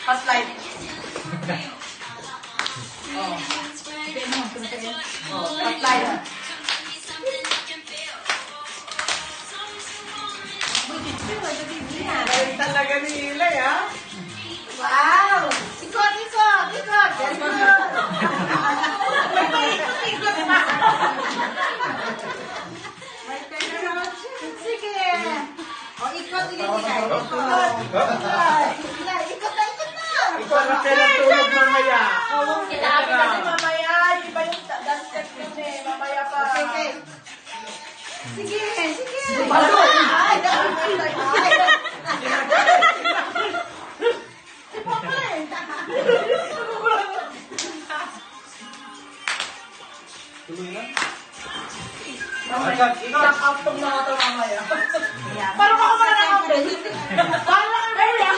Fast light. Fast light. Galing talaga ni Ilay, ha? Wow! Ikot, ikot, ikot! Very good! May paikot-ikot pa! May paikot. Sige! O, ikot, ikot, ikot. Ikot na, ikot na! Ikaw na sila tulog mamaya. Kailangan natin mamaya. Iba yung dance step yun eh. Mamaya pa. Okay. Sige, sige. Ay, Ilang out tong mga ito mamaya. parang ako pala ng out. Parang ako pala ng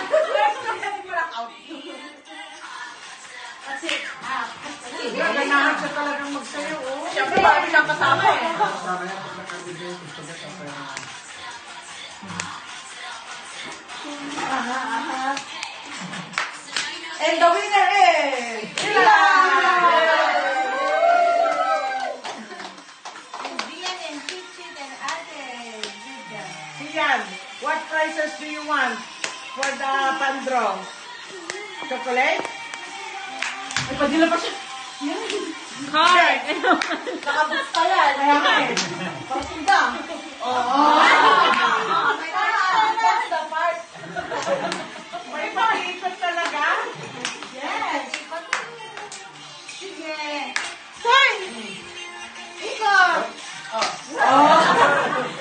out. Kasi, Kailangan siya talagang magsayo, oh. siyempre parang siyang kasama eh. And the winner is... Ian, what prizes do you want for the pan-draw? Chocolate? Ay, padila pa siya. Card! Nakaboots pa yan. Kaya nga eh. Pasinda. That's the part. May pakiikot talaga? Yes. Sige. Turn. Ikot.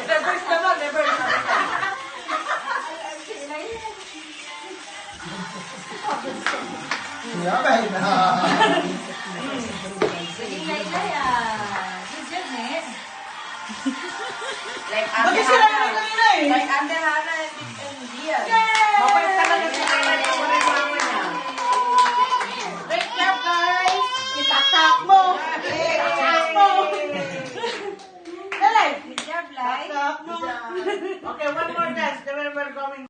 Reverse naman, reverse. Yabay na. Like Bakit sila naman kanina eh? Like Ate Hana and Dia. Mabait talaga sila. Mabait mama niya. Great job, guys. Itatak mo. Itatak mo. Dali. Good job, Lai. Okay, one more dance. Then we're going